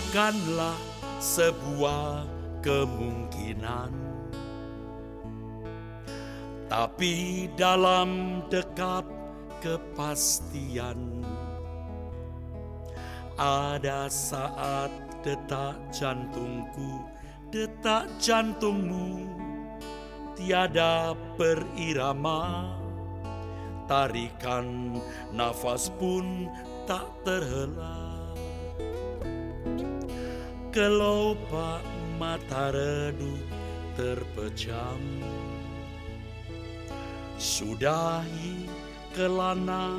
bukanlah sebuah kemungkinan, tapi dalam dekat kepastian. Ada saat detak jantungku, detak jantungmu tiada berirama, tarikan nafas pun tak terhela. Kelopak mata redup terpejam, sudahi kelana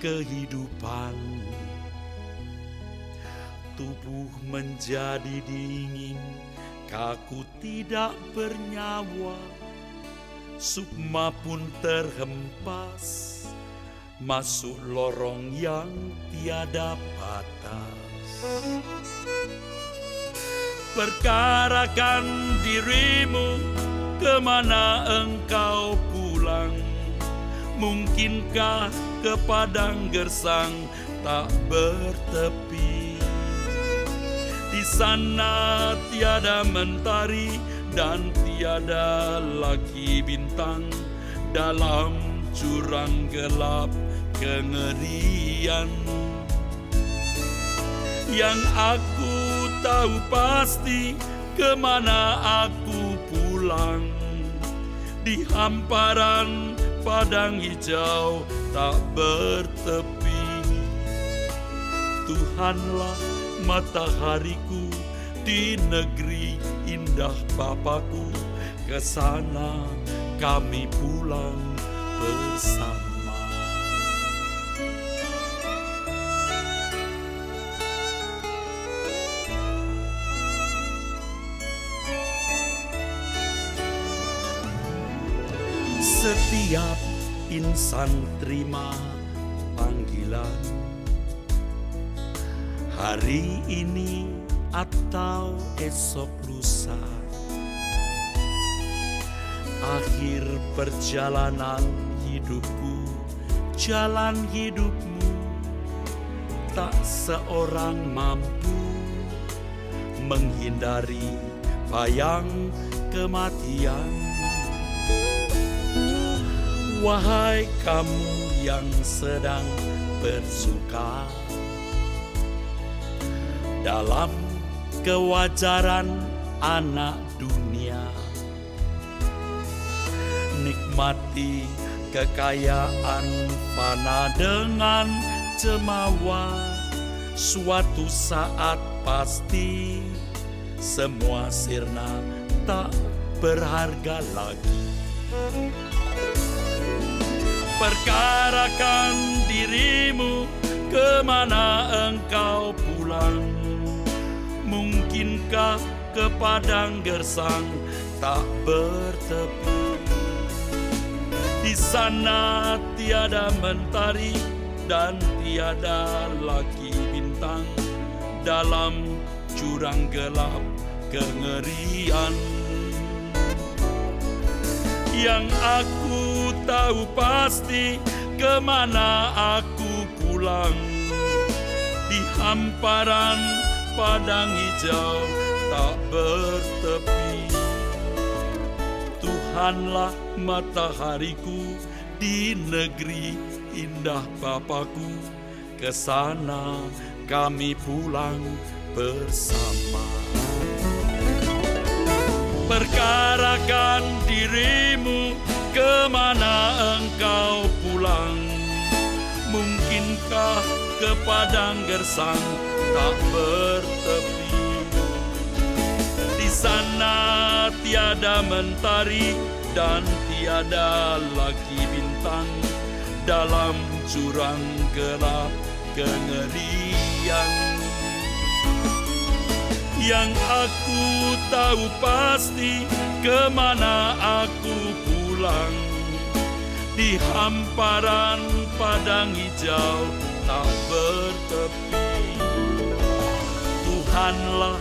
kehidupan. Tubuh menjadi dingin, kaku tidak bernyawa, sukma pun terhempas masuk lorong yang tiada batas. Perkarakan dirimu, kemana engkau pulang? Mungkinkah ke padang gersang tak bertepi? Di sana tiada mentari dan tiada lagi bintang, dalam jurang gelap kengerian. Yang aku tahu pasti, kemana aku pulang? Di hamparan padang hijau tak bertepi. Tuhanlah matahariku di negeri indah Bapakku, ke sana kami pulang bersama. Setiap insan terima panggilan, hari ini atau esok lusa. Akhir perjalanan hidupku, jalan hidupmu, tak seorang mampu menghindari bayang kematian. Wahai kamu yang sedang bersuka dalam kewajaran anak dunia, nikmati kekayaan fana dengan cemawa. Suatu saat pasti semua sirna, tak berharga lagi. Perkarakan dirimu, kemana engkau pulang? Mungkinkah ke padang gersang tak bertepi? Di sana tiada mentari dan tiada lagi bintang, dalam jurang gelap kengerian. Yang aku tahu pasti, kemana aku pulang? Di hamparan padang hijau tak bertepi. Tuhanlah matahariku di negeri indah Bapakku, ke sana kami pulang bersama. Perkarakan dirimu, kemana engkau pulang? Mungkinkah ke padang gersang tak bertepi? Di sana tiada mentari dan tiada lagi bintang, dalam jurang gelap kengerian. Yang aku tahu pasti, kemana aku pulang? Di hamparan padang hijau tak bertepi. Tuhanlah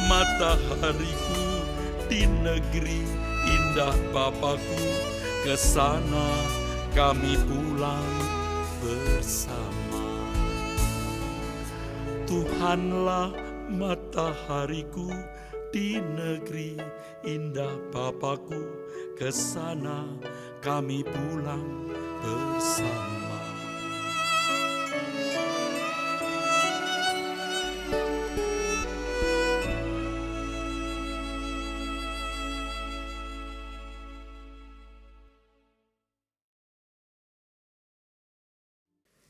matahariku di negeri indah Bapakku, ke sana kami pulang bersama. Tuhanlah matahariku di negeri indah Bapakku, ke sana kami pulang bersama.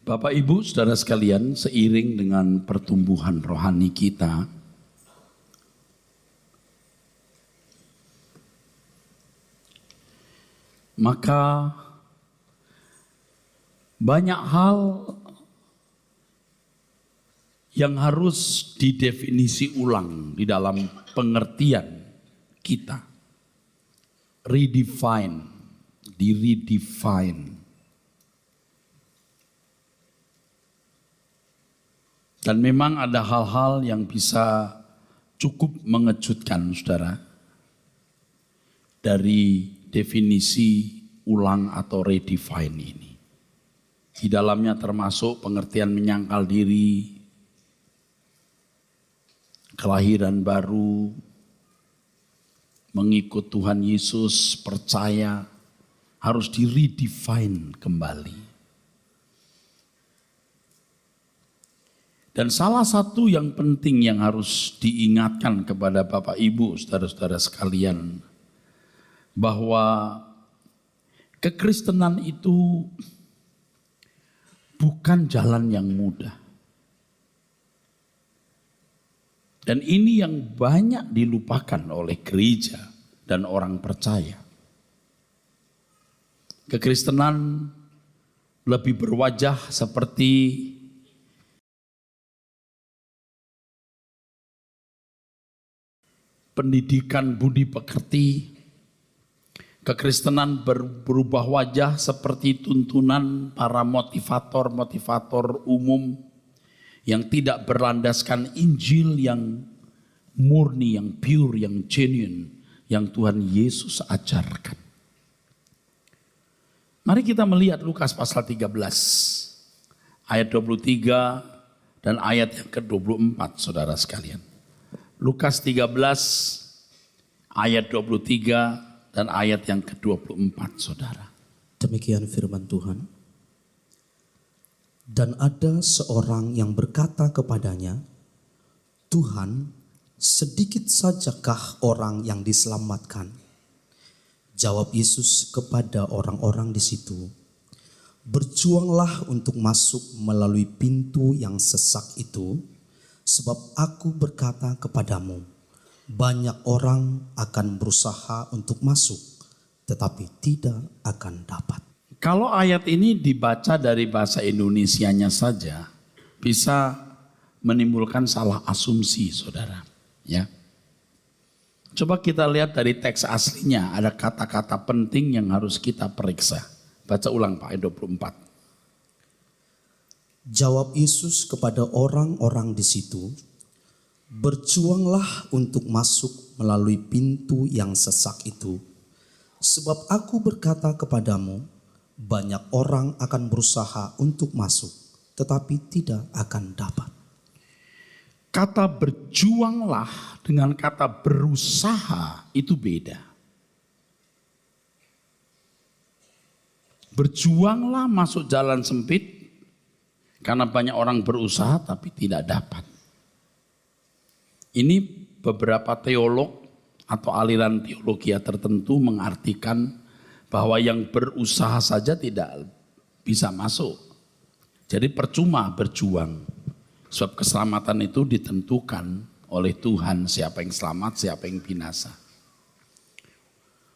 Bapak Ibu Saudara sekalian, seiring dengan pertumbuhan rohani kita, maka banyak hal yang harus didefinisi ulang di dalam pengertian kita. Redefine, di-redefine. Dan memang ada hal-hal yang bisa cukup mengejutkan saudara dari definisi ulang atau redefine ini. Di dalamnya termasuk pengertian menyangkal diri, kelahiran baru, mengikut Tuhan Yesus, percaya, harus di-redefine kembali. Dan salah satu yang penting yang harus diingatkan kepada Bapak Ibu, saudara-saudara sekalian, bahwa kekristenan itu bukan jalan yang mudah. Dan ini yang banyak dilupakan oleh gereja dan orang percaya. Kekristenan lebih berwajah seperti pendidikan budi pekerti. Kekristenan berubah wajah seperti tuntunan para motivator-motivator umum yang tidak berlandaskan Injil yang murni, yang pure, yang genuine, yang Tuhan Yesus ajarkan. Mari kita melihat Lukas pasal 13 ayat 23 dan ayat yang ke-24 saudara sekalian. Lukas 13 ayat 23 dan ayat yang ke-24 saudara. Demikian firman Tuhan. Dan ada seorang yang berkata kepadanya, Tuhan, sedikit sajakah orang yang diselamatkan? Jawab Yesus kepada orang-orang di situ, berjuanglah untuk masuk melalui pintu yang sesak itu, sebab aku berkata kepadamu, banyak orang akan berusaha untuk masuk, tetapi tidak akan dapat. Kalau ayat ini dibaca dari bahasa Indonesianya saja, bisa menimbulkan salah asumsi saudara. Ya. Coba kita lihat dari teks aslinya, ada kata-kata penting yang harus kita periksa. Baca ulang Pak, ayat 24. Jawab Yesus kepada orang-orang di situ, berjuanglah untuk masuk melalui pintu yang sesak itu. Sebab aku berkata kepadamu, banyak orang akan berusaha untuk masuk, tetapi tidak akan dapat. Kata berjuanglah dengan kata berusaha itu beda. Berjuanglah masuk jalan sempit, karena banyak orang berusaha tapi tidak dapat. Ini beberapa teolog atau aliran teologi tertentu mengartikan bahwa yang berusaha saja tidak bisa masuk. Jadi percuma berjuang. Sebab keselamatan itu ditentukan oleh Tuhan, siapa yang selamat, siapa yang binasa.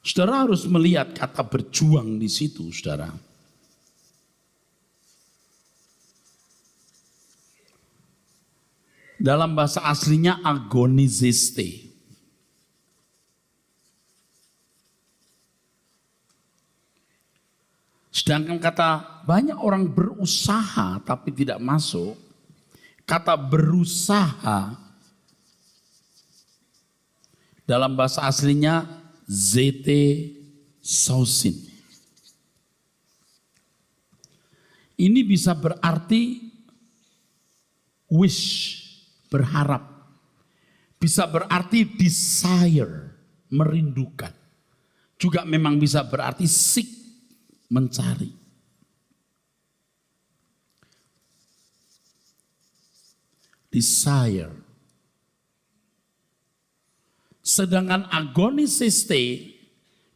Saudara harus melihat kata berjuang di situ, saudara. Dalam bahasa aslinya agonizeste. Sedangkan kata banyak orang berusaha tapi tidak masuk, kata berusaha dalam bahasa aslinya zete sausin. Ini bisa berarti wish, berharap, bisa berarti desire, merindukan. Juga memang bisa berarti seek, mencari. Desire. Sedangkan agonisiste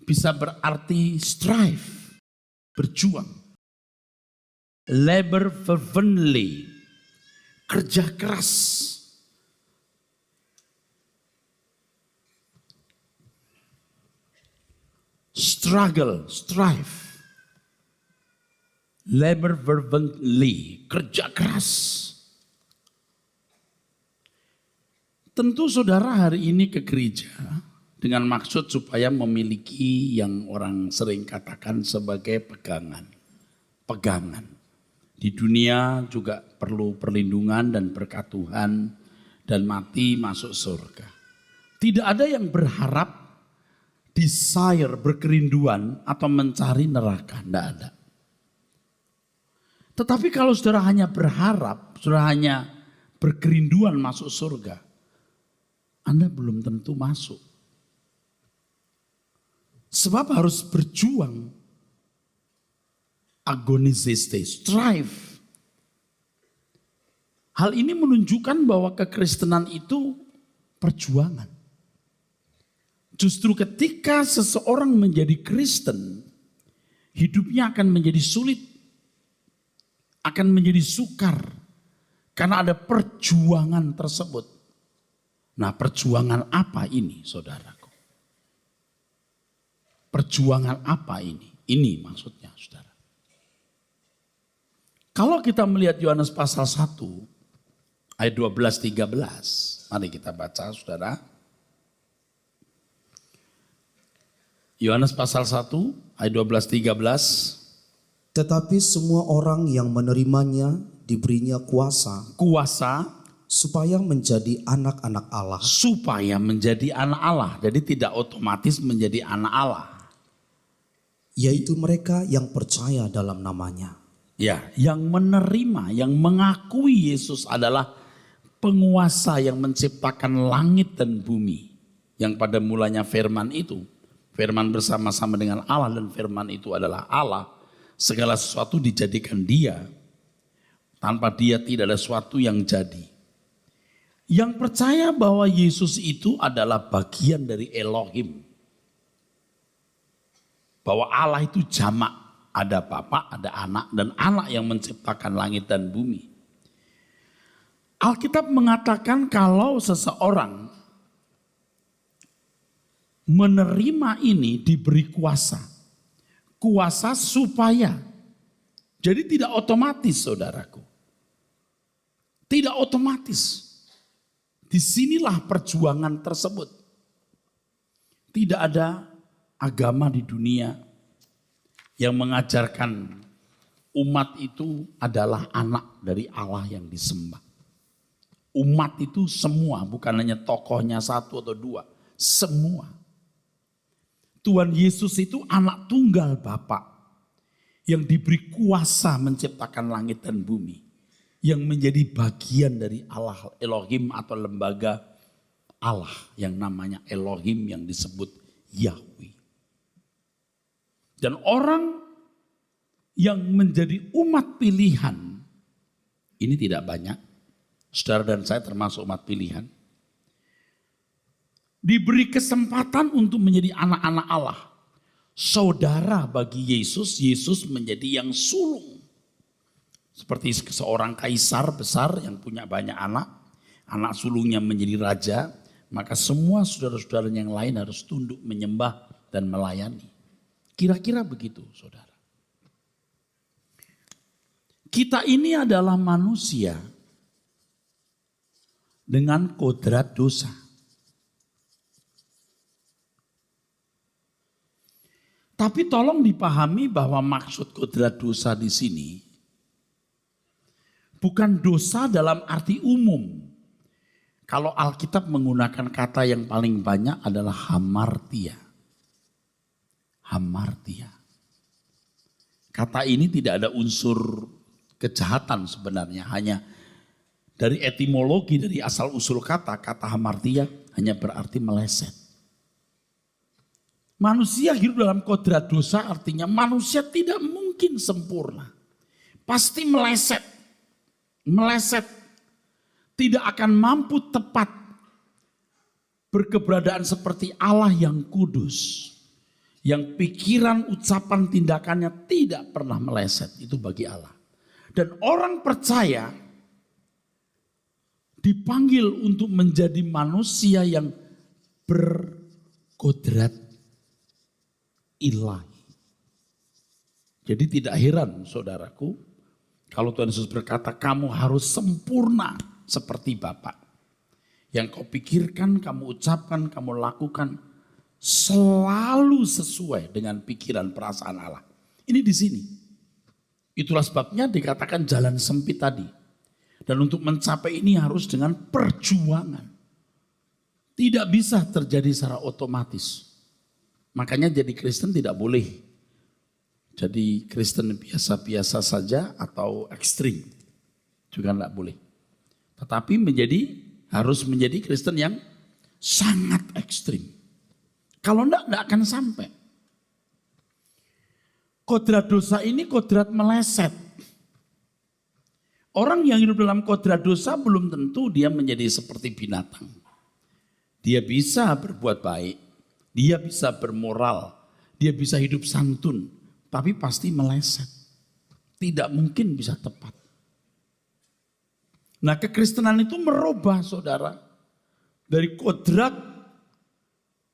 bisa berarti strive, berjuang. Labor fervently, kerja keras. Struggle, strive. Labor fervently, kerja keras. Tentu saudara hari ini ke gereja dengan maksud supaya memiliki yang orang sering katakan sebagai pegangan. Pegangan. Di dunia juga perlu perlindungan dan berkat Tuhan dan mati masuk surga. Tidak ada yang berharap, desire, berkerinduan atau mencari neraka. Tidak ada. Tetapi kalau saudara hanya berharap, saudara hanya berkerinduan masuk surga, Anda belum tentu masuk. Sebab harus berjuang. Agonisiste, strive. Hal ini menunjukkan bahwa kekristenan itu perjuangan. Justru ketika seseorang menjadi Kristen, hidupnya akan menjadi sulit, akan menjadi sukar, karena ada perjuangan tersebut. Nah, perjuangan apa ini, saudaraku? Perjuangan apa ini? Ini maksudnya, saudara. Kalau kita melihat Yohanes pasal 1, ayat 12-13. Mari kita baca, saudara. Yohanes pasal 1, ayat 12-13. Tetapi semua orang yang menerimanya diberinya kuasa supaya menjadi anak-anak Allah. Supaya menjadi anak Allah. Jadi tidak otomatis menjadi anak Allah. Yaitu mereka yang percaya dalam namanya. Ya, yang menerima, yang mengakui Yesus adalah penguasa yang menciptakan langit dan bumi. Yang pada mulanya firman itu. Firman bersama-sama dengan Allah dan firman itu adalah Allah. Segala sesuatu dijadikan dia. Tanpa dia tidak ada sesuatu yang jadi. Yang percaya bahwa Yesus itu adalah bagian dari Elohim. Bahwa Allah itu jamak. Ada Bapa, ada Anak, dan Anak yang menciptakan langit dan bumi. Alkitab mengatakan kalau seseorang menerima ini diberi kuasa. Kuasa supaya. Jadi tidak otomatis, saudaraku. Tidak otomatis. Disinilah perjuangan tersebut. Tidak ada agama di dunia yang mengajarkan umat itu adalah anak dari Allah yang disembah. Umat itu semua, bukan hanya tokohnya satu atau dua. Semua. Tuhan Yesus itu anak tunggal Bapa yang diberi kuasa menciptakan langit dan bumi. Yang menjadi bagian dari Allah Elohim atau lembaga Allah yang namanya Elohim yang disebut Yahweh. Dan orang yang menjadi umat pilihan, ini tidak banyak, saudara dan saya termasuk umat pilihan, diberi kesempatan untuk menjadi anak-anak Allah. Saudara bagi Yesus, Yesus menjadi yang sulung. Seperti seorang kaisar besar yang punya banyak anak, anak sulungnya menjadi raja, maka semua saudara-saudara yang lain harus tunduk menyembah dan melayani. Kira-kira begitu, saudara. Kita ini adalah manusia dengan kodrat dosa. Tapi tolong dipahami bahwa maksud kodrat dosa di sini bukan dosa dalam arti umum. Kalau Alkitab menggunakan kata yang paling banyak adalah hamartia. Hamartia. Kata ini tidak ada unsur kejahatan sebenarnya, hanya Dari etimologi, dari asal usul kata hamartia hanya berarti meleset. Manusia hidup dalam kodrat dosa artinya manusia tidak mungkin sempurna. Pasti meleset. Meleset. Tidak akan mampu tepat berkeberadaan seperti Allah yang kudus. Yang pikiran, ucapan, tindakannya tidak pernah meleset. Itu bagi Allah. Dan orang percaya dipanggil untuk menjadi manusia yang berkodrat ilahi. Jadi tidak heran saudaraku, kalau Tuhan Yesus berkata kamu harus sempurna seperti Bapa. Yang kau pikirkan, kamu ucapkan, kamu lakukan selalu sesuai dengan pikiran perasaan Allah. Ini di sini. Itulah sebabnya dikatakan jalan sempit tadi. Dan untuk mencapai ini harus dengan perjuangan. Tidak bisa terjadi secara otomatis. Makanya jadi Kristen tidak boleh. Jadi Kristen biasa-biasa saja atau ekstrim. Juga tidak boleh. Tetapi harus menjadi Kristen yang sangat ekstrim. Kalau tidak akan sampai. Kodrat dosa ini kodrat meleset. Orang yang hidup dalam kodrat dosa belum tentu dia menjadi seperti binatang. Dia bisa berbuat baik, dia bisa bermoral, dia bisa hidup santun, tapi pasti meleset. Tidak mungkin bisa tepat. Nah, kekristenan itu merubah saudara dari kodrat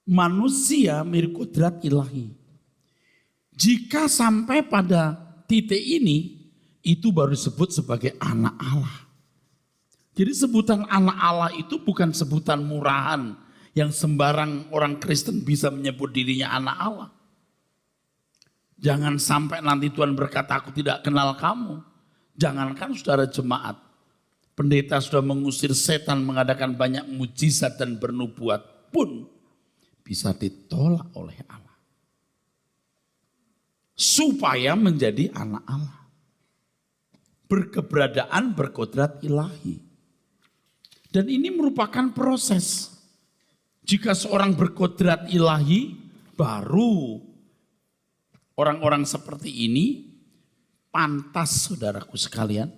manusia menjadi kodrat ilahi. Jika sampai pada titik ini, itu baru disebut sebagai anak Allah. Jadi sebutan anak Allah itu bukan sebutan murahan yang sembarang orang Kristen bisa menyebut dirinya anak Allah. Jangan sampai nanti Tuhan berkata aku tidak kenal kamu. Jangankan saudara jemaat. Pendeta sudah mengusir setan, mengadakan banyak mujizat dan bernubuat pun bisa ditolak oleh Allah. Supaya menjadi anak Allah. Berkeberadaan berkodrat ilahi. Dan ini merupakan proses. Jika seorang berkodrat ilahi, baru orang-orang seperti ini pantas saudaraku sekalian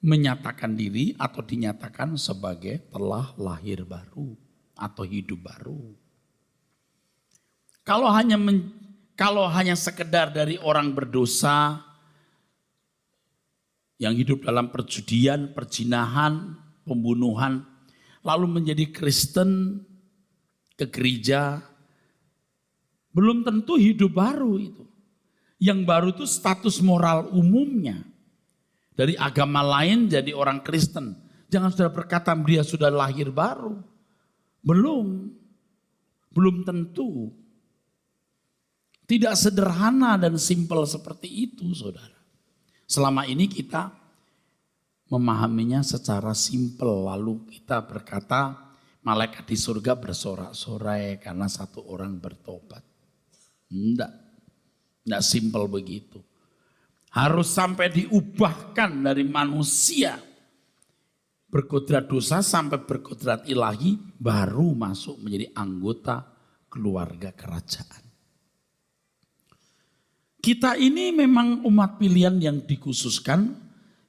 menyatakan diri atau dinyatakan sebagai telah lahir baru atau hidup baru. Kalau hanya sekedar dari orang berdosa yang hidup dalam perjudian, perzinahan, pembunuhan, lalu menjadi Kristen, ke gereja, belum tentu hidup baru itu. Yang baru itu status moral umumnya. Dari agama lain jadi orang Kristen. Jangan sudah berkata dia sudah lahir baru. Belum tentu. Tidak sederhana dan simpel seperti itu saudara. Selama ini kita memahaminya secara simpel, lalu kita berkata malaikat di surga bersorak-sorai karena satu orang bertobat. Enggak simpel begitu. Harus sampai diubahkan dari manusia berkodrat dosa sampai berkodrat ilahi, baru masuk menjadi anggota keluarga kerajaan. Kita ini memang umat pilihan yang dikhususkan,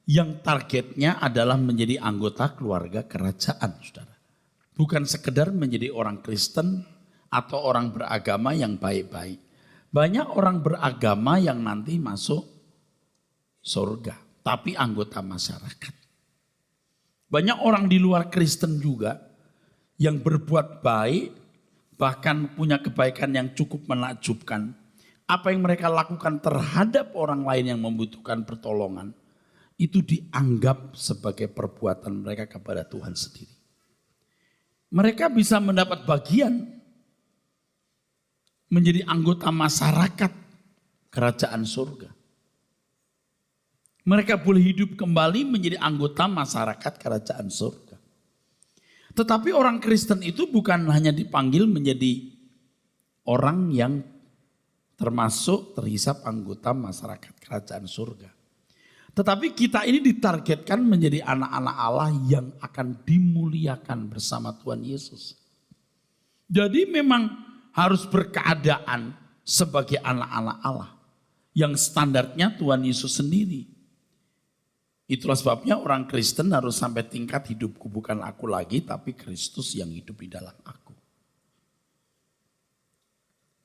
yang targetnya adalah menjadi anggota keluarga kerajaan, saudara. Bukan sekedar menjadi orang Kristen atau orang beragama yang baik-baik. Banyak orang beragama yang nanti masuk surga, tapi anggota masyarakat. Banyak orang di luar Kristen juga yang berbuat baik, bahkan punya kebaikan yang cukup menakjubkan. Apa yang mereka lakukan terhadap orang lain yang membutuhkan pertolongan, itu dianggap sebagai perbuatan mereka kepada Tuhan sendiri. Mereka bisa mendapat bagian menjadi anggota masyarakat kerajaan surga. Mereka boleh hidup kembali menjadi anggota masyarakat kerajaan surga. Tetapi orang Kristen itu bukan hanya dipanggil menjadi orang yang termasuk terhisap anggota masyarakat kerajaan surga. Tetapi kita ini ditargetkan menjadi anak-anak Allah yang akan dimuliakan bersama Tuhan Yesus. Jadi memang harus berkeadaan sebagai anak-anak Allah. Yang standarnya Tuhan Yesus sendiri. Itulah sebabnya orang Kristen harus sampai tingkat hidupku bukan aku lagi, tapi Kristus yang hidup di dalam aku.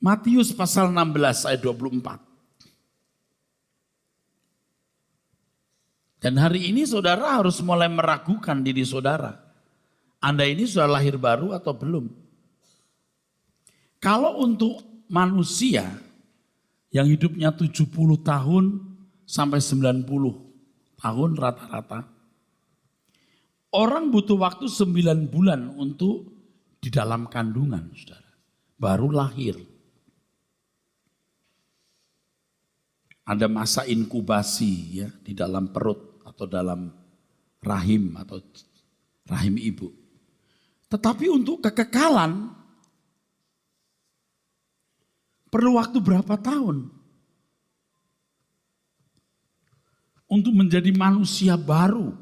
Matius pasal 16 ayat 24. Dan hari ini saudara harus mulai meragukan diri saudara. Anda ini sudah lahir baru atau belum? Kalau untuk manusia yang hidupnya 70 tahun sampai 90 tahun rata-rata. Orang butuh waktu 9 bulan untuk di dalam kandungan, saudara. Baru lahir. Ada masa inkubasi ya di dalam perut atau dalam rahim atau rahim ibu. Tetapi untuk kekekalan perlu waktu berapa tahun? Untuk menjadi manusia baru.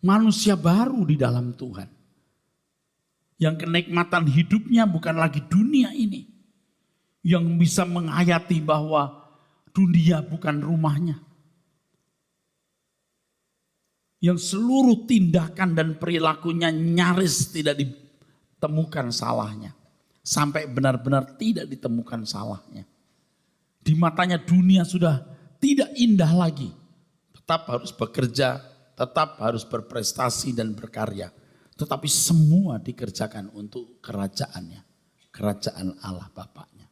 Manusia baru di dalam Tuhan. Yang kenikmatan hidupnya bukan lagi dunia ini. Yang bisa menghayati bahwa dunia bukan rumahnya. Yang seluruh tindakan dan perilakunya nyaris tidak ditemukan salahnya. Sampai benar-benar tidak ditemukan salahnya. Di matanya dunia sudah tidak indah lagi. Tetap harus bekerja, tetap harus berprestasi dan berkarya. Tetapi semua dikerjakan untuk kerajaannya. Kerajaan Allah Bapaknya.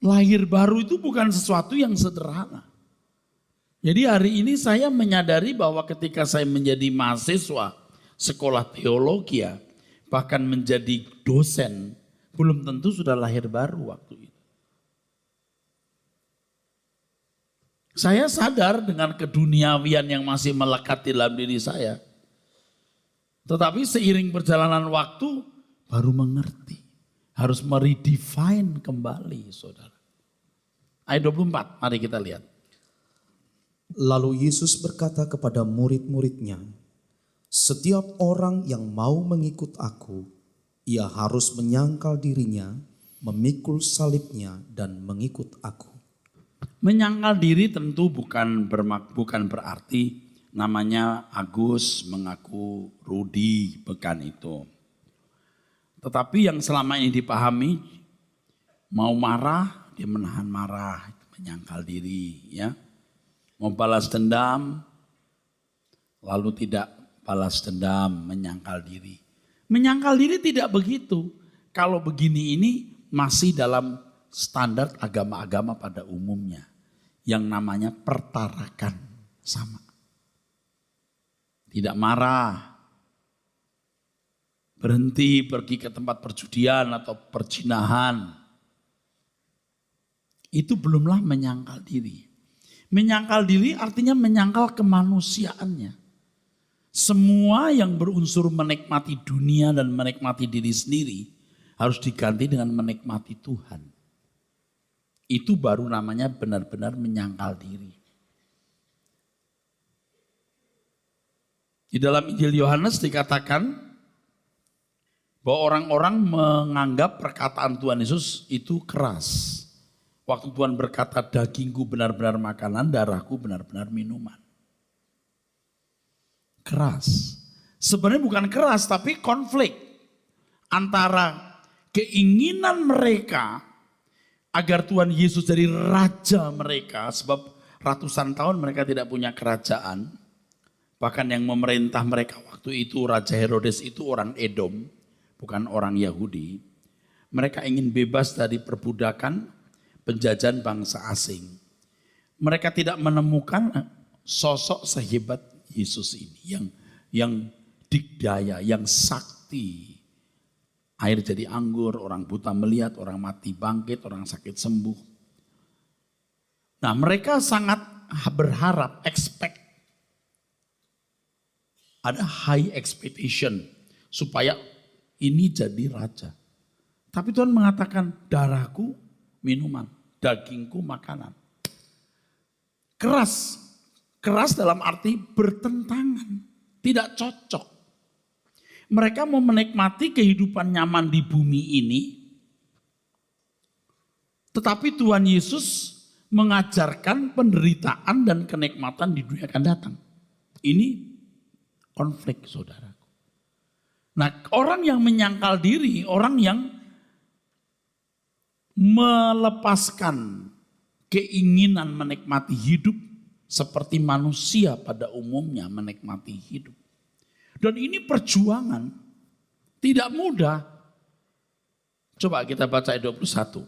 Lahir baru itu bukan sesuatu yang sederhana. Jadi hari ini saya menyadari bahwa ketika saya menjadi mahasiswa sekolah teologi, bahkan menjadi dosen, belum tentu sudah lahir baru waktu itu. Saya sadar dengan keduniawian yang masih melekat di dalam diri saya. Tetapi seiring perjalanan waktu baru mengerti. Harus meredefine kembali saudara. Ayat 24 mari kita lihat. Lalu Yesus berkata kepada murid-muridnya, setiap orang yang mau mengikut aku, ia harus menyangkal dirinya, memikul salibnya dan mengikut aku. Menyangkal diri tentu bukan berarti namanya Agus mengaku Rudi, bukan itu. Tetapi yang selama ini dipahami, mau marah, dia menahan marah, menyangkal diri. Ya. Mau balas dendam, lalu tidak balas dendam, menyangkal diri. Menyangkal diri tidak begitu. Kalau begini ini masih dalam standar agama-agama pada umumnya. Yang namanya pertarakan sama. Tidak marah. Berhenti pergi ke tempat perjudian atau perzinahan. Itu belumlah menyangkal diri. Menyangkal diri artinya menyangkal kemanusiaannya. Semua yang berunsur menikmati dunia dan menikmati diri sendiri harus diganti dengan menikmati Tuhan. Itu baru namanya benar-benar menyangkal diri. Di dalam Injil Yohanes dikatakan bahwa orang-orang menganggap perkataan Tuhan Yesus itu keras. Waktu Tuhan berkata dagingku benar-benar makanan, darahku benar-benar minuman. Keras. Sebenarnya bukan keras tapi konflik antara keinginan mereka agar Tuhan Yesus jadi raja mereka, sebab ratusan tahun mereka tidak punya kerajaan. Bahkan yang memerintah mereka waktu itu Raja Herodes itu orang Edom, bukan orang Yahudi. Mereka ingin bebas dari perbudakan, penjajahan bangsa asing. Mereka tidak menemukan sosok sehebat Yesus ini yang dikdaya, yang sakti. Air jadi anggur, orang buta melihat, orang mati bangkit, orang sakit sembuh. Nah, mereka sangat berharap, expect. Ada high expectation supaya ini jadi raja. Tapi Tuhan mengatakan darahku minuman, dagingku makanan. keras. Keras dalam arti bertentangan, tidak cocok. Mereka mau menikmati kehidupan nyaman di bumi ini, tetapi Tuhan Yesus mengajarkan penderitaan dan kenikmatan di dunia akan datang. Ini konflik, saudaraku. Nah, orang yang menyangkal diri, orang yang melepaskan keinginan menikmati hidup seperti manusia pada umumnya menikmati hidup. Dan ini perjuangan, tidak mudah. Coba kita baca ayat 21.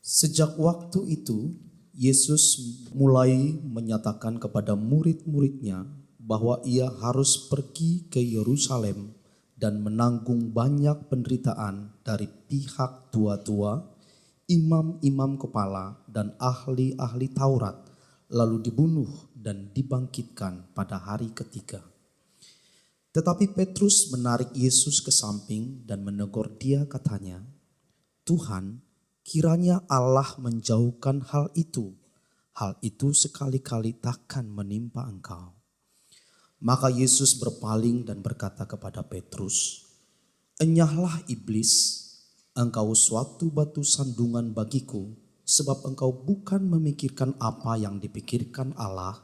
Sejak waktu itu, Yesus mulai menyatakan kepada murid-muridnya bahwa ia harus pergi ke Yerusalem dan menanggung banyak penderitaan dari pihak tua-tua, imam-imam kepala, dan ahli-ahli Taurat, lalu dibunuh dan dibangkitkan pada hari ketiga. Tetapi Petrus menarik Yesus ke samping dan menegur dia, katanya, "Tuhan, kiranya Allah menjauhkan hal itu. Hal itu sekali-kali takkan menimpa engkau." Maka Yesus berpaling dan berkata kepada Petrus, "Enyahlah iblis, engkau suatu batu sandungan bagiku, sebab engkau bukan memikirkan apa yang dipikirkan Allah,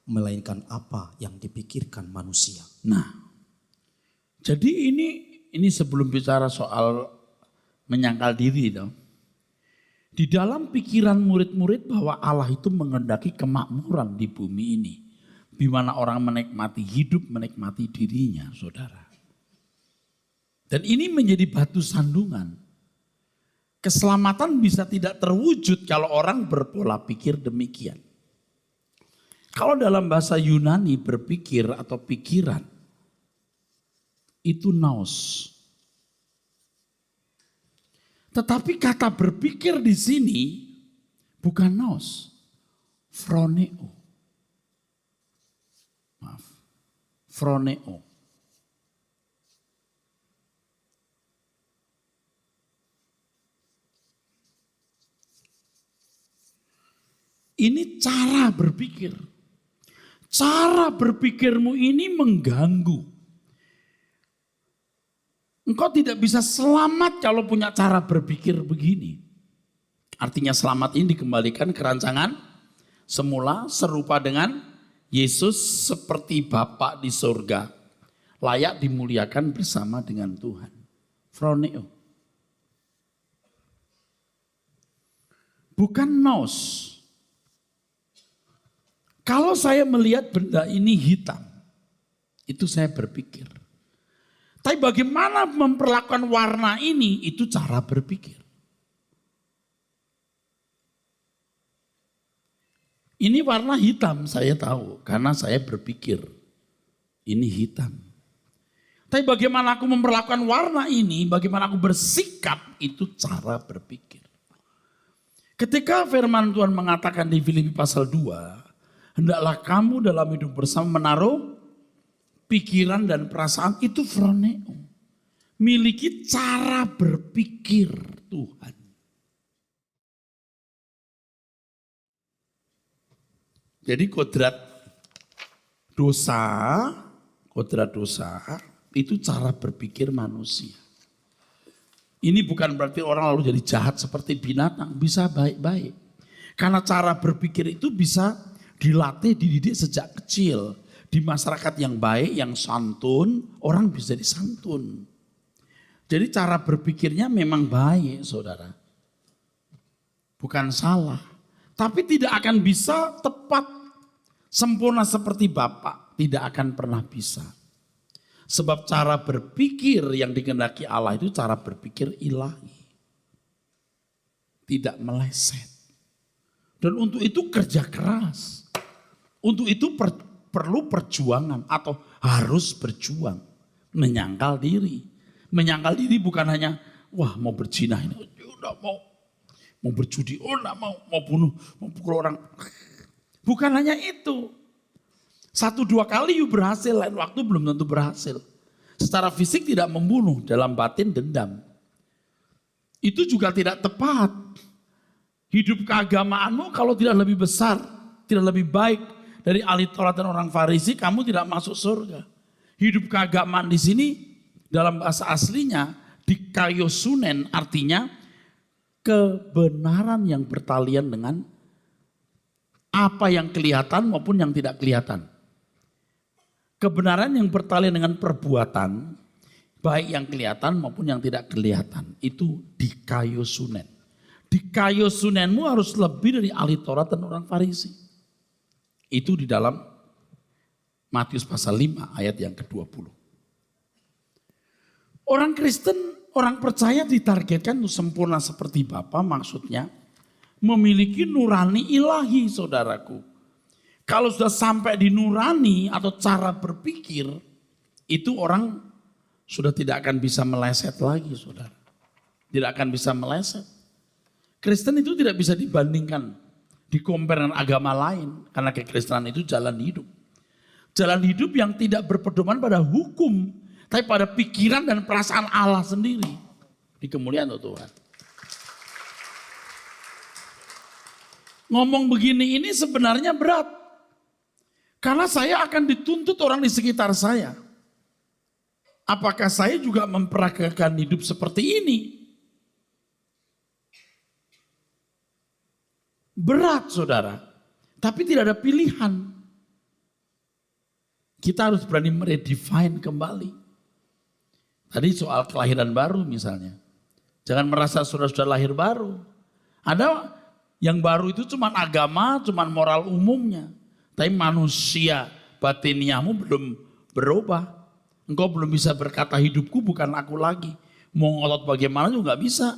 melainkan apa yang dipikirkan manusia." Nah, jadi ini sebelum bicara soal menyangkal diri dong. Di dalam pikiran murid-murid bahwa Allah itu menghendaki kemakmuran di bumi ini. Di mana orang menikmati hidup, menikmati dirinya, saudara. Dan ini menjadi batu sandungan. Keselamatan bisa tidak terwujud kalau orang berpola pikir demikian. Kalau dalam bahasa Yunani berpikir atau pikiran, itu naos. Tetapi kata berpikir di sini bukan naos, phroneo. Maaf, phroneo. Ini cara berpikir. Cara berpikirmu ini mengganggu. Engkau tidak bisa selamat kalau punya cara berpikir begini. Artinya selamat ini dikembalikan ke rancangan semula serupa dengan Yesus seperti Bapa di surga. Layak dimuliakan bersama dengan Tuhan. Phroneo. Bukan nous. Kalau saya melihat benda ini hitam, itu saya berpikir. Tapi bagaimana memperlakukan warna ini, itu cara berpikir. Ini warna hitam, saya tahu, karena saya berpikir, ini hitam. Tapi bagaimana aku memperlakukan warna ini, bagaimana aku bersikap, itu cara berpikir. Ketika firman Tuhan mengatakan di Filipi pasal 2, hendaklah kamu dalam hidup bersama menaruh pikiran dan perasaan itu phroneo. Miliki cara berpikir Tuhan. Jadi kodrat dosa itu cara berpikir manusia. Ini bukan berarti orang lalu jadi jahat seperti binatang, bisa baik-baik. Karena cara berpikir itu bisa dilatih, dididik sejak kecil. Di masyarakat yang baik, yang santun, orang bisa disantun. Jadi cara berpikirnya memang baik, saudara. Bukan salah. Tapi tidak akan bisa tepat, sempurna seperti Bapak. Tidak akan pernah bisa. Sebab cara berpikir yang dikehendaki Allah itu cara berpikir ilahi. Tidak meleset. Dan untuk itu kerja keras. Untuk itu perlu perjuangan atau harus berjuang. Menyangkal diri. Menyangkal diri bukan hanya, wah mau berzina ini, udah mau berjudi, oh enggak mau bunuh, mau pukul orang. Bukan hanya itu. 1-2 kali you berhasil, lain waktu belum tentu berhasil. Secara fisik tidak membunuh, dalam batin dendam. Itu juga tidak tepat. Hidup keagamaanmu kalau tidak lebih besar tidak lebih baik dari ahli Taurat dan orang Farisi, kamu tidak masuk surga. Hidup keagamaan di sini dalam bahasa aslinya dikaiosunen, artinya kebenaran yang bertalian dengan apa yang kelihatan maupun yang tidak kelihatan. Kebenaran yang bertalian dengan perbuatan, baik yang kelihatan maupun yang tidak kelihatan, itu dikaiosunen. Dikaiosunenmu harus lebih dari ahli Taurat dan orang Farisi. Itu di dalam Matius pasal 5 ayat yang ke-20. Orang Kristen, orang percaya ditargetkan untuk sempurna seperti Bapa, maksudnya memiliki nurani ilahi, saudaraku. Kalau sudah sampai di nurani atau cara berpikir, itu orang sudah tidak akan bisa meleset lagi, saudara. Tidak akan bisa meleset. Kristen itu tidak bisa dibandingkan, dikompar dengan agama lain. Karena kekristenan itu jalan hidup. Jalan hidup yang tidak berpedoman pada hukum, tapi pada pikiran dan perasaan Allah sendiri. Di kemuliaan Tuhan. Ngomong begini ini sebenarnya berat. Karena saya akan dituntut orang di sekitar saya. Apakah saya juga memperagakan hidup seperti ini? Berat, saudara. Tapi tidak ada pilihan. Kita harus berani meredefine kembali. Tadi soal kelahiran baru misalnya. Jangan merasa sudah lahir baru. Ada yang baru itu cuma agama, cuma moral umumnya. Tapi manusia batiniahmu belum berubah. Engkau belum bisa berkata hidupku bukan aku lagi. Mau ngotot bagaimana juga gak bisa.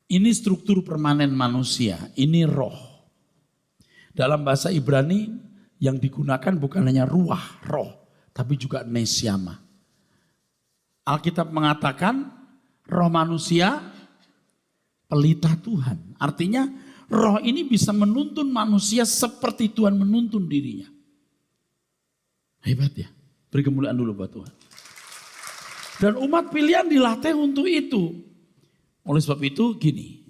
Ini struktur permanen manusia, ini roh. Dalam bahasa Ibrani yang digunakan bukan hanya ruah, roh, tapi juga nesyama. Alkitab mengatakan roh manusia pelita Tuhan. Artinya roh ini bisa menuntun manusia seperti Tuhan menuntun dirinya. Hebat ya, beri kemuliaan dulu buat Tuhan. Dan umat pilihan dilatih untuk itu. Oleh sebab itu gini,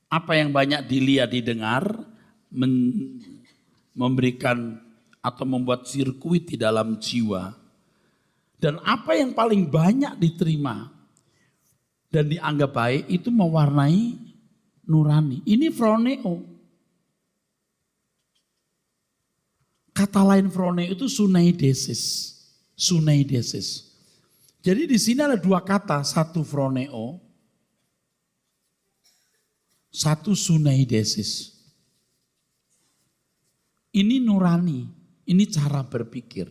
apa yang banyak dilihat, didengar, memberikan atau membuat sirkuit di dalam jiwa. Dan apa yang paling banyak diterima dan dianggap baik itu mewarnai nurani. Ini phroneo. Kata lain phroneo itu sunaidesis. Sunaidesis. Jadi di sini ada dua kata, satu phroneo, satu sunaidesis. Ini nurani, ini cara berpikir.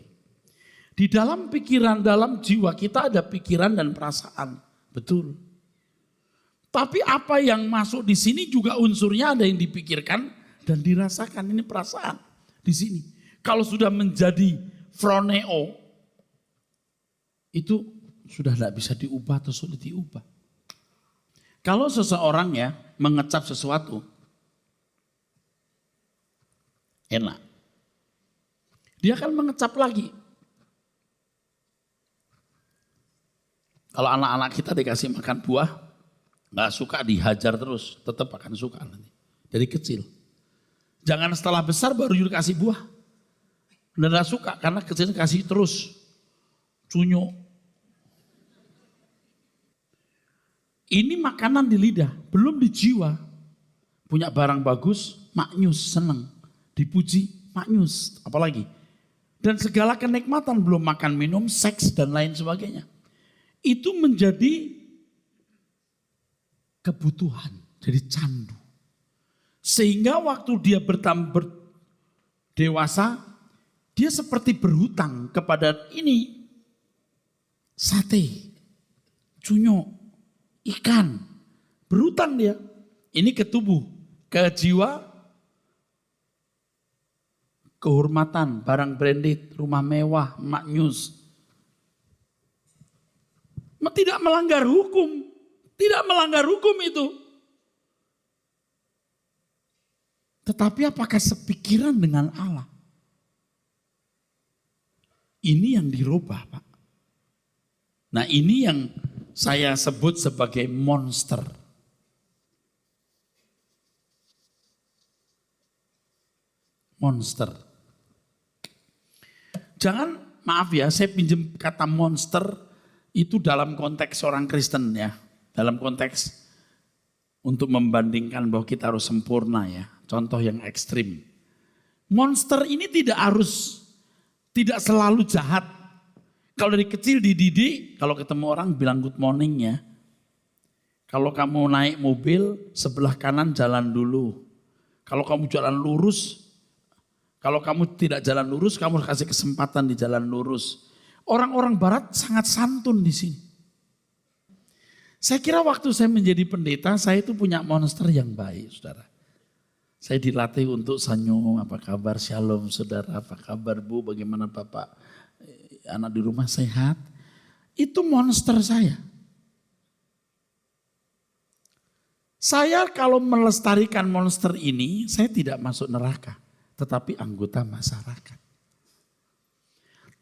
Di dalam pikiran, dalam jiwa kita ada pikiran dan perasaan, betul. Tapi apa yang masuk di sini juga unsurnya ada yang dipikirkan dan dirasakan, ini perasaan di sini. Kalau sudah menjadi phroneo, itu sudah tidak bisa diubah atau sulit diubah. Kalau seseorang ya mengecap sesuatu, enak. Dia akan mengecap lagi. Kalau anak-anak kita dikasih makan buah, nggak suka dihajar terus, tetap akan suka nanti. Dari kecil. Jangan setelah besar baru dikasih buah. Dan nggak suka karena kecil kasih terus. Cunyo. Ini makanan di lidah, belum di jiwa. Punya barang bagus, maknyus, senang. Dipuji, maknyus, apalagi. Dan segala kenikmatan, belum makan, minum, seks, dan lain sebagainya. Itu menjadi kebutuhan, jadi candu. Sehingga waktu dia bertambah dewasa, dia seperti berhutang kepada ini. Sate, cunyo, ikan, berhutang dia. Ini ke tubuh, ke jiwa, kehormatan, barang branded, rumah mewah, maknyus. Tidak melanggar hukum, tidak melanggar hukum itu. Tetapi apakah sepikiran dengan Allah? Ini yang dirubah, Pak. Nah, ini yang saya sebut sebagai monster. monster. Jangan, maaf ya, saya pinjam kata monster itu dalam konteks orang Kristen ya. Dalam konteks untuk membandingkan bahwa kita harus sempurna ya. Contoh yang ekstrim. Monster ini tidak selalu jahat. Kalau dari kecil dididik, kalau ketemu orang bilang good morning ya. Kalau kamu naik mobil, sebelah kanan jalan dulu. Kalau kamu jalan lurus, kalau kamu tidak jalan lurus, kamu kasih kesempatan di jalan lurus. Orang-orang barat sangat santun di sini. Saya kira waktu saya menjadi pendeta, saya itu punya monster yang baik, saudara. Saya dilatih untuk senyum, apa kabar, shalom saudara, apa kabar bu, bagaimana bapak, anak di rumah sehat. Itu monster saya. Saya kalau melestarikan monster ini, saya tidak masuk neraka, tetapi anggota masyarakat.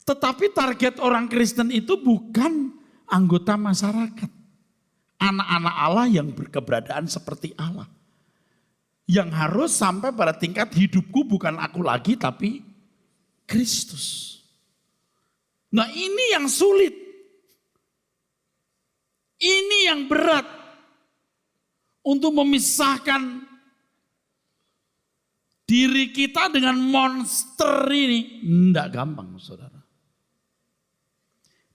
Tetapi target orang Kristen itu bukan anggota masyarakat. Anak-anak Allah yang berkeberadaan seperti Allah. Yang harus sampai pada tingkat hidupku bukan aku lagi tapi Kristus. Nah ini yang sulit. Ini yang berat. Untuk memisahkan diri kita dengan monster ini. Tidak gampang saudara.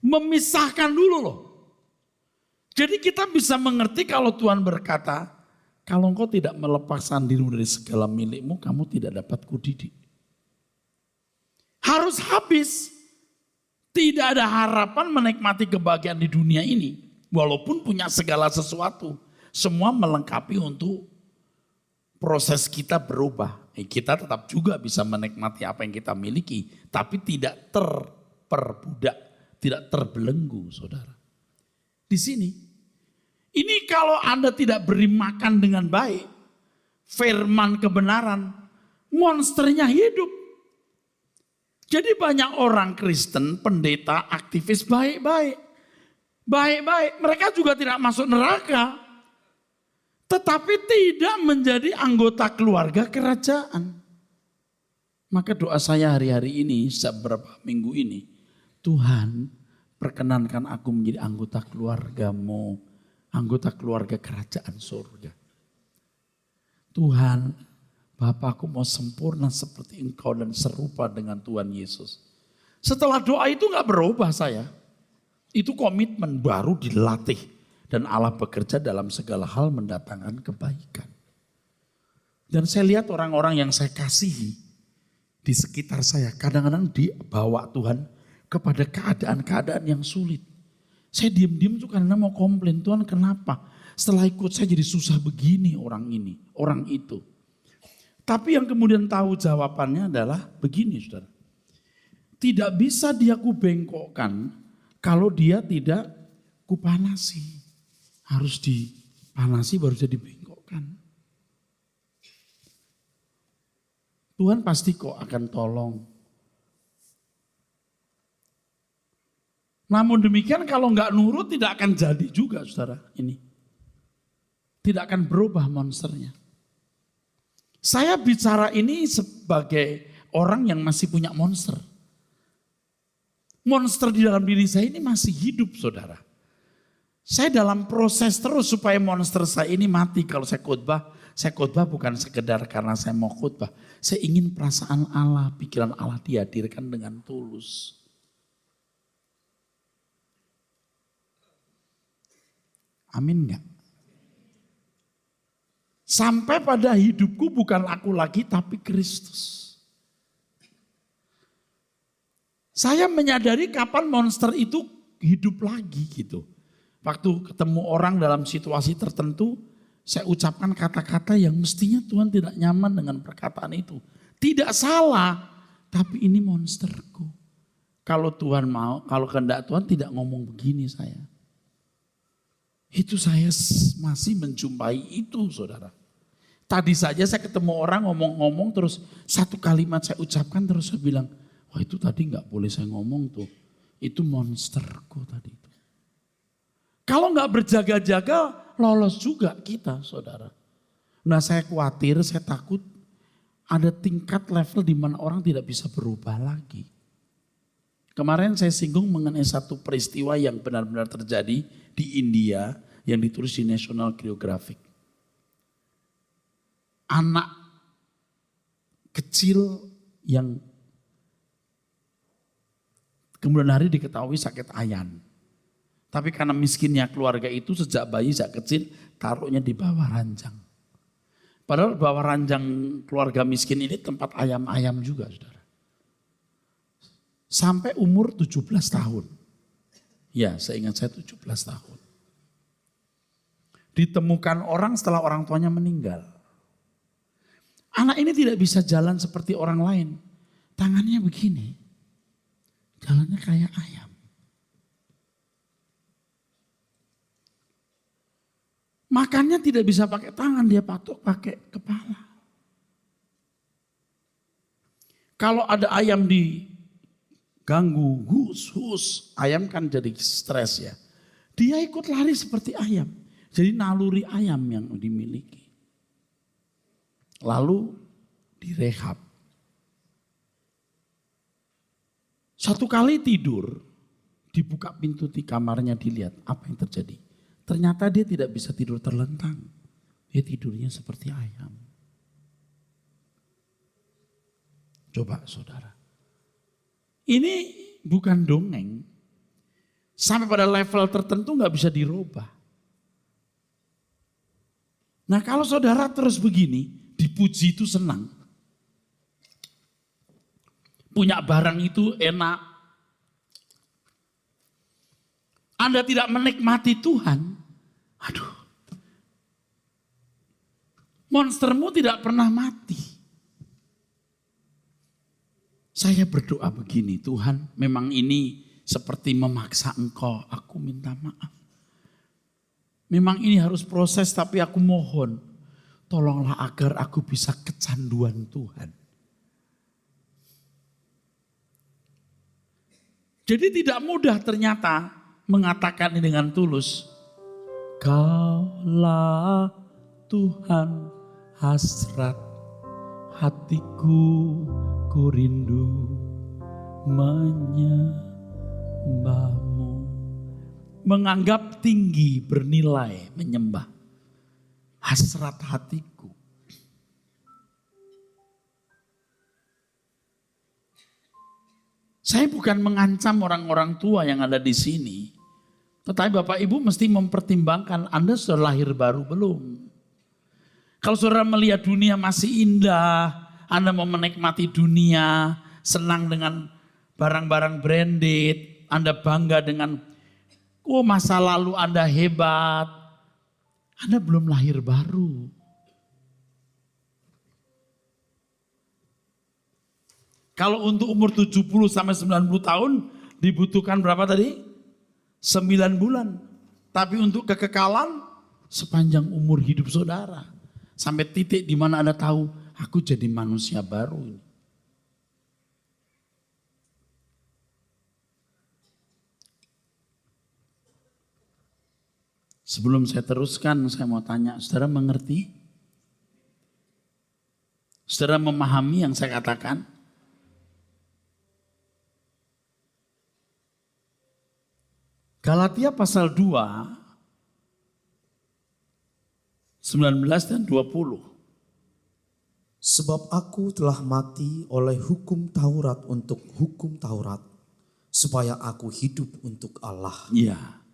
Memisahkan dulu loh. Jadi kita bisa mengerti kalau Tuhan berkata, kalau engkau tidak melepaskan dirimu dari segala milikmu, kamu tidak dapat kudidik. Harus habis. Tidak ada harapan menikmati kebahagiaan di dunia ini. Walaupun punya segala sesuatu. Semua melengkapi untuk proses kita berubah. Kita tetap juga bisa menikmati apa yang kita miliki. Tapi tidak terperbudak, tidak terbelenggu saudara. Di sini. Ini kalau Anda tidak beri makan dengan baik, firman kebenaran, monsternya hidup. Jadi banyak orang Kristen, pendeta, aktivis baik-baik. Baik-baik, mereka juga tidak masuk neraka. Tetapi tidak menjadi anggota keluarga kerajaan. Maka doa saya hari-hari ini, beberapa minggu ini, Tuhan perkenankan aku menjadi anggota keluargamu. Anggota keluarga kerajaan surga. Tuhan, Bapakku mau sempurna seperti engkau dan serupa dengan Tuhan Yesus. Setelah doa itu gak berubah saya. Itu komitmen baru dilatih. Dan Allah bekerja dalam segala hal mendatangkan kebaikan. Dan saya lihat orang-orang yang saya kasihi di sekitar saya. Kadang-kadang dibawa Tuhan kepada keadaan-keadaan yang sulit. Saya diam-diam tuh karena mau komplain, Tuhan kenapa? Setelah ikut saya jadi susah begini orang ini, orang itu. Tapi yang kemudian tahu jawabannya adalah begini saudara. Tidak bisa dia kubengkokkan kalau dia tidak kupanasi. Harus dipanasi baru jadi bengkokkan. Tuhan pasti kok akan tolong. Namun demikian kalau nggak nurut tidak akan jadi juga saudara ini. Tidak akan berubah monsternya. Saya bicara ini sebagai orang yang masih punya monster. Monster di dalam diri saya ini masih hidup saudara. Saya dalam proses terus supaya monster saya ini mati. Kalau saya khotbah bukan sekedar karena saya mau khotbah. Saya ingin perasaan Allah, pikiran Allah dihadirkan dengan tulus. Amin enggak? Sampai pada hidupku bukan aku lagi tapi Kristus. Saya menyadari kapan monster itu hidup lagi gitu. Waktu ketemu orang dalam situasi tertentu, saya ucapkan kata-kata yang mestinya Tuhan tidak nyaman dengan perkataan itu. Tidak salah, tapi ini monsterku. Kalau Tuhan mau, kalau kehendak Tuhan tidak ngomong begini saya. Itu saya masih menjumpai itu saudara. Tadi saja saya ketemu orang ngomong-ngomong terus satu kalimat saya ucapkan terus saya bilang, wah itu tadi gak boleh saya ngomong tuh. Itu monsterku tadi itu. Kalau nggak berjaga-jaga, lolos juga kita, saudara. Nah saya khawatir, saya takut ada tingkat level di mana orang tidak bisa berubah lagi. Kemarin saya singgung mengenai satu peristiwa yang benar-benar terjadi di India yang ditulis di National Geographic. Anak kecil yang kemudian hari diketahui sakit ayan. Tapi karena miskinnya keluarga itu sejak bayi, sejak kecil taruhnya di bawah ranjang. Padahal bawah ranjang keluarga miskin ini tempat ayam-ayam juga, saudara. Sampai umur 17 tahun. Ya, saya ingat saya 17 tahun. Ditemukan orang setelah orang tuanya meninggal. Anak ini tidak bisa jalan seperti orang lain. Tangannya begini. Jalannya kayak ayam. Makannya tidak bisa pakai tangan, dia patok pakai kepala. Kalau ada ayam diganggu, hus, ayam kan jadi stres ya. Dia ikut lari seperti ayam. Jadi naluri ayam yang dimiliki. Lalu direhab. Satu kali tidur, dibuka pintu di kamarnya, dilihat apa yang terjadi. Ternyata dia tidak bisa tidur terlentang. Dia tidurnya seperti ayam. Coba saudara. Ini bukan dongeng. Sampai pada level tertentu gak bisa dirubah. Nah kalau saudara terus begini, dipuji itu senang. Punya barang itu enak. Anda tidak menikmati Tuhan, aduh, monstermu tidak pernah mati. Saya berdoa begini, Tuhan memang ini seperti memaksa Engkau, aku minta maaf. Memang ini harus proses tapi aku mohon, tolonglah agar aku bisa kecanduan Tuhan. Jadi tidak mudah ternyata mengatakan ini dengan tulus. Kaulah Tuhan hasrat hatiku, ku rindu menyembahmu. Menganggap tinggi, bernilai, menyembah. Hasrat hatiku. Saya bukan mengancam orang-orang tua yang ada di sini. Tetapi Bapak Ibu mesti mempertimbangkan Anda sudah lahir baru belum. Kalau saudara melihat dunia masih indah, Anda mau menikmati dunia, senang dengan barang-barang branded, Anda bangga dengan masa lalu Anda hebat, Anda belum lahir baru. Kalau untuk umur 70 sampai 90 tahun dibutuhkan berapa tadi? 9 bulan. Tapi untuk kekekalan sepanjang umur hidup saudara. Sampai titik di mana Anda tahu, aku jadi manusia baru. Sebelum saya teruskan, saya mau tanya, saudara mengerti? Saudara memahami yang saya katakan? Galatia pasal 2, 19 dan 20. Sebab aku telah mati oleh hukum Taurat untuk hukum Taurat, supaya aku hidup untuk Allah. Ya,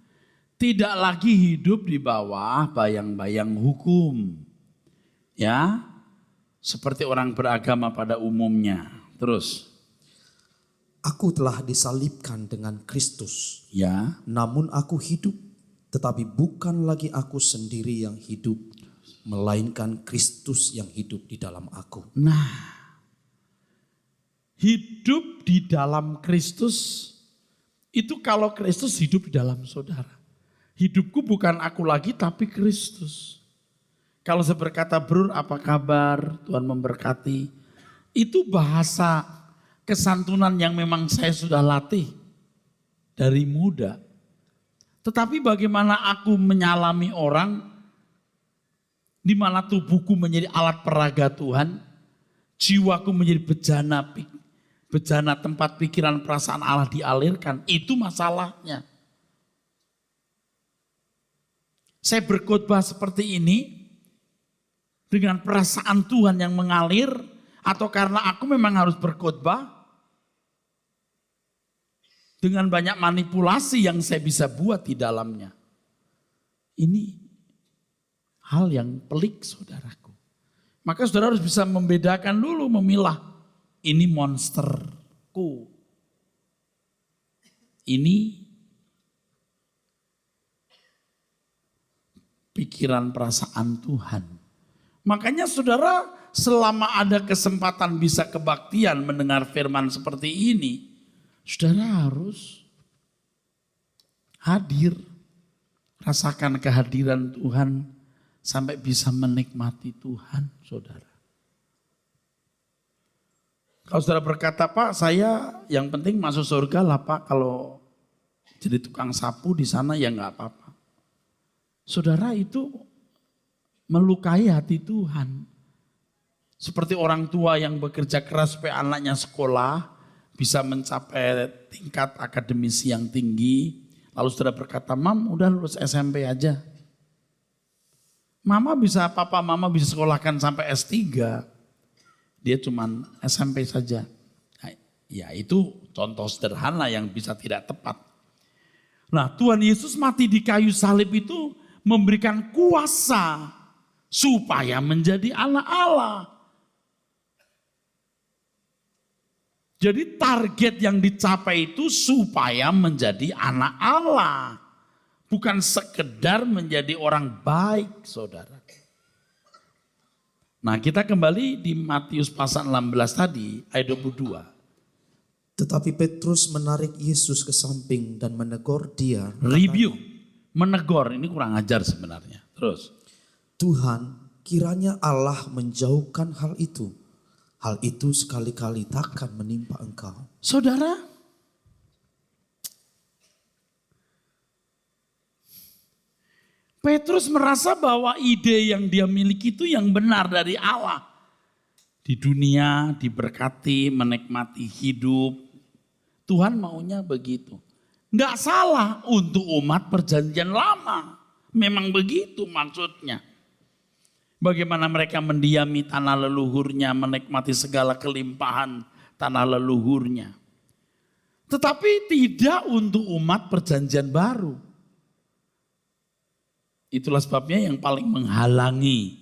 tidak lagi hidup di bawah bayang-bayang hukum. Ya, seperti orang beragama pada umumnya. Terus. Aku telah disalibkan dengan Kristus. Ya. Namun aku hidup, tetapi bukan lagi aku sendiri yang hidup, melainkan Kristus yang hidup di dalam aku. Nah, hidup di dalam Kristus, itu kalau Kristus hidup di dalam saudara. Hidupku bukan aku lagi tapi Kristus. Kalau saya berkata, Bro, apa kabar? Tuhan memberkati. Itu bahasa kesantunan yang memang saya sudah latih dari muda. Tetapi bagaimana aku menyalami orang, di mana tubuhku menjadi alat peraga Tuhan, jiwaku menjadi bejana tempat pikiran perasaan Allah dialirkan. Itu masalahnya. Saya berkhotbah seperti ini dengan perasaan Tuhan yang mengalir, atau karena aku memang harus berkhotbah dengan banyak manipulasi yang saya bisa buat di dalamnya. Ini hal yang pelik, saudaraku. Maka saudara harus bisa membedakan dulu, memilah. Ini monsterku. Ini pikiran perasaan Tuhan. Makanya saudara, selama ada kesempatan bisa kebaktian mendengar firman seperti ini, saudara harus hadir. Rasakan kehadiran Tuhan sampai bisa menikmati Tuhan, saudara. Kalau saudara berkata, Pak, saya yang penting masuk surga lah Pak, kalau jadi tukang sapu di sana ya nggak apa-apa. Saudara, itu melukai hati Tuhan. Seperti orang tua yang bekerja keras supaya anaknya sekolah, bisa mencapai tingkat akademisi yang tinggi. Lalu saudara berkata, Mam udah lulus SMP aja. Papa mama bisa sekolahkan sampai S3. Dia cuman SMP saja. Nah, ya itu contoh sederhana yang bisa tidak tepat. Nah, Tuhan Yesus mati di kayu salib itu memberikan kuasa supaya menjadi anak Allah. Jadi target yang dicapai itu supaya menjadi anak Allah. Bukan sekedar menjadi orang baik, saudara. Nah, kita kembali di Matius pasal 16 tadi, ayat 22. Tetapi Petrus menarik Yesus ke samping dan menegur dia. Review, menegur, ini kurang ajar sebenarnya. Terus. Tuhan, kiranya Allah menjauhkan hal itu. Hal itu sekali-kali takkan menimpa engkau. Saudara, Petrus merasa bahwa ide yang dia miliki itu yang benar dari Allah. Di dunia diberkati, menikmati hidup. Tuhan maunya begitu. Enggak salah untuk umat perjanjian lama. Memang begitu maksudnya. Bagaimana mereka mendiami tanah leluhurnya, menikmati segala kelimpahan tanah leluhurnya. Tetapi tidak untuk umat perjanjian baru. Itulah sebabnya yang paling menghalangi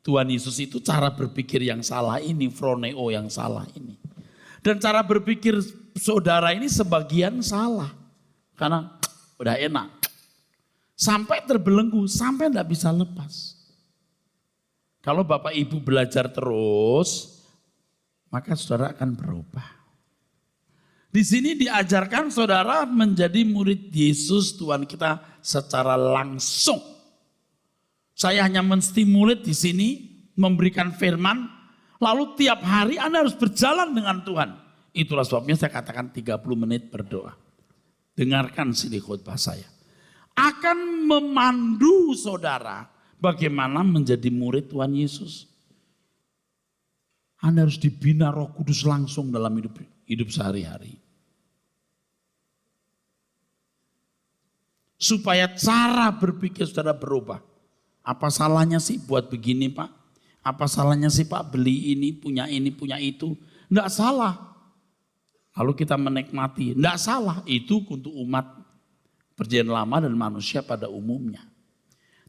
Tuhan Yesus itu cara berpikir yang salah ini, froneo yang salah ini. Dan cara berpikir saudara ini sebagian salah. Karena udah enak. Sampai terbelenggu, sampai enggak bisa lepas. Kalau Bapak Ibu belajar terus, maka saudara akan berubah. Di sini diajarkan saudara menjadi murid Yesus Tuhan kita secara langsung. Saya hanya menstimulit di sini, memberikan firman, lalu tiap hari Anda harus berjalan dengan Tuhan. Itulah sebabnya saya katakan 30 menit berdoa. Dengarkan sini khotbah saya. Akan memandu saudara bagaimana menjadi murid Tuhan Yesus. Anda harus dibina Roh Kudus langsung dalam hidup sehari-hari. Supaya cara berpikir saudara berubah. Apa salahnya sih buat begini Pak? Apa salahnya sih Pak beli ini, punya itu? Enggak salah. Lalu kita menikmati, enggak salah. Itu untuk umat perjanjian lama dan manusia pada umumnya.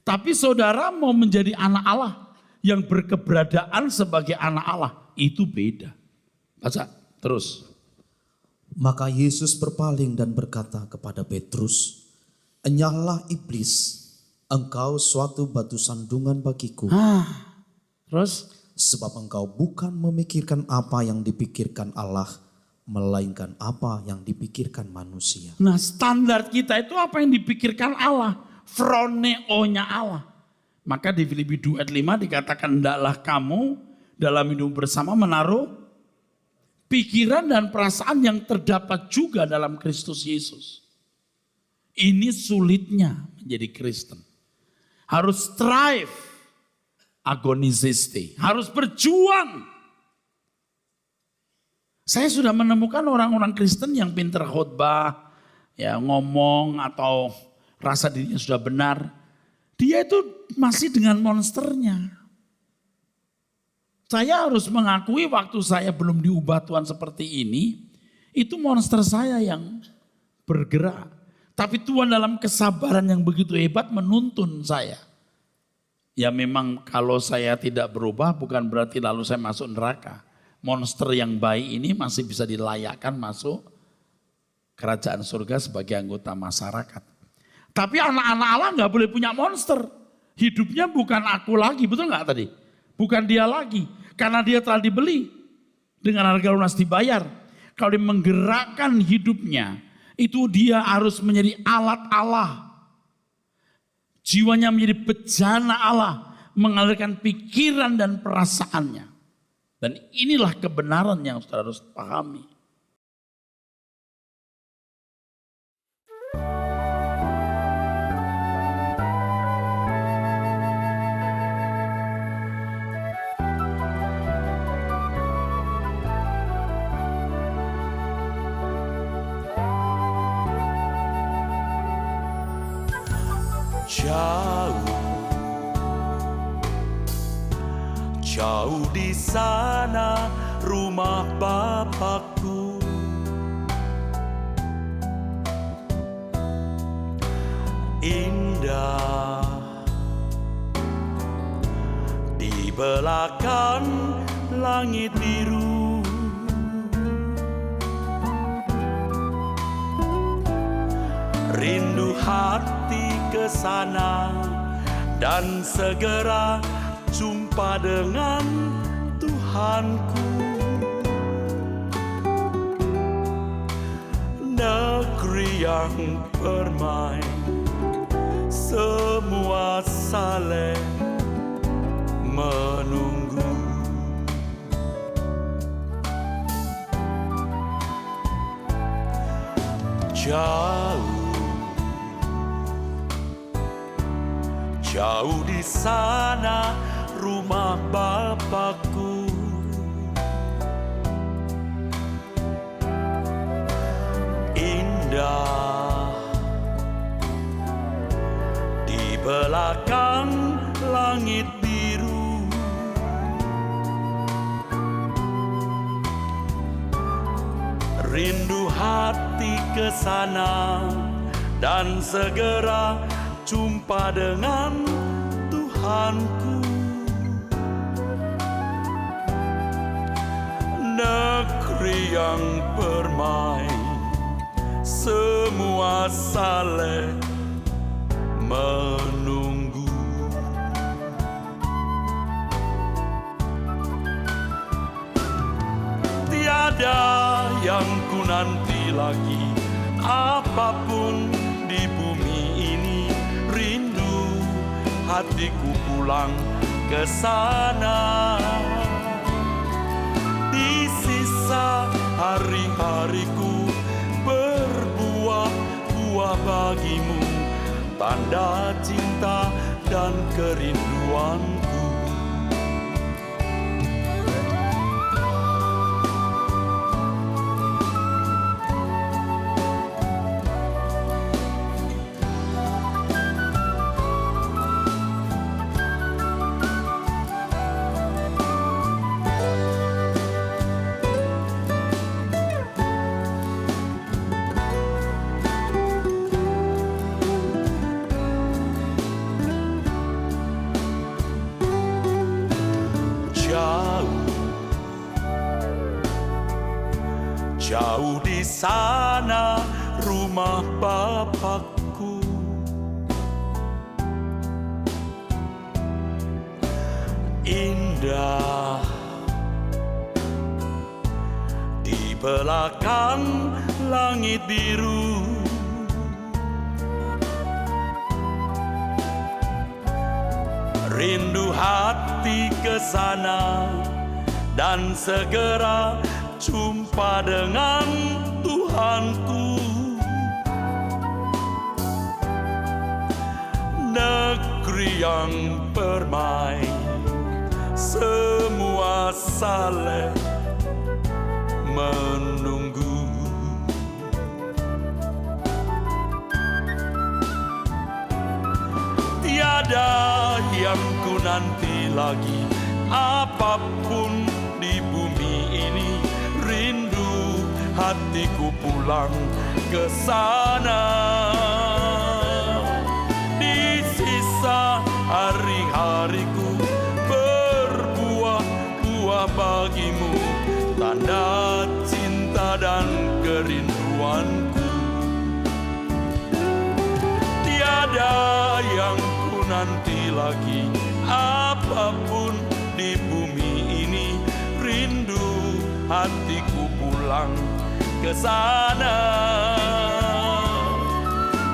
Tapi saudara mau menjadi anak Allah yang berkeberadaan sebagai anak Allah, itu beda. Baca terus. Maka Yesus berpaling dan berkata kepada Petrus, "Enyahlah iblis, engkau suatu batu sandungan bagiku. Terus? Sebab engkau bukan memikirkan apa yang dipikirkan Allah, melainkan apa yang dipikirkan manusia." Nah, standar kita itu apa yang dipikirkan Allah. Froneo-nya Allah. Maka di Filipi 2 ayat 5 dikatakan, hendaklah kamu dalam hidup bersama menaruh pikiran dan perasaan yang terdapat juga dalam Kristus Yesus. Ini sulitnya menjadi Kristen. Harus strive, agonisiste, harus berjuang Saya sudah menemukan orang-orang Kristen yang pintar khotbah, ya ngomong atau rasa dirinya sudah benar. Dia itu masih dengan monsternya. Saya harus mengakui waktu saya belum diubah Tuhan seperti ini, itu monster saya yang bergerak. Tapi Tuhan dalam kesabaran yang begitu hebat menuntun saya. Ya memang kalau saya tidak berubah bukan berarti lalu saya masuk neraka. Monster yang baik ini masih bisa dilayakkan masuk kerajaan surga sebagai anggota masyarakat. Tapi anak-anak Allah nggak boleh punya monster. Hidupnya bukan aku lagi, betul nggak tadi? Bukan dia lagi, karena dia telah dibeli dengan harga lunas dibayar. Kalau dia menggerakkan hidupnya, itu dia harus menjadi alat Allah. Jiwanya menjadi bejana Allah, mengalirkan pikiran dan perasaannya. Dan inilah kebenaran yang saudara harus pahami. Jauh di sana rumah Bapakku, indah di belakang langit biru. Rindu hati ke sana dan segera jumpa dengan Tuhanku. Negeri yang permai, semua saling menunggu. Jauh di sana rumah Bapakku, indah di belakang langit biru. Rindu hati ke sana dan segera jumpa dengan Tuhanku. Negeri yang permai, semua saling menunggu. Tiada yang ku nanti lagi, apapun di bumi ini. Rindu hatiku pulang ke sana. Di sisa hari-hariku berbuah-buah bagimu, tanda cinta dan kerinduanku. Jauh di sana rumah Bapakku, indah di belakang langit biru. Rindu hati ke sana dan segera jumpa dengan Tuhanku. Negeri yang permai, semua saling nanti lagi apapun di bumi ini, rindu hatiku pulang ke sana. Di sisa hari-hariku berbuah-buah bagimu, tanda cinta dan kerinduanku. Tiada yang ku nanti lagi apapun di bumi ini, rindu hatiku pulang ke sana.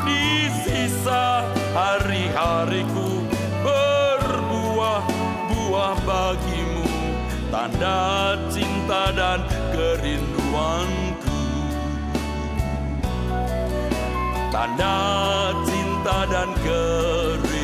Di sisa hari-hariku berbuah-buah bagimu, tanda cinta dan kerinduanku. Tanda cinta dan kerinduanku.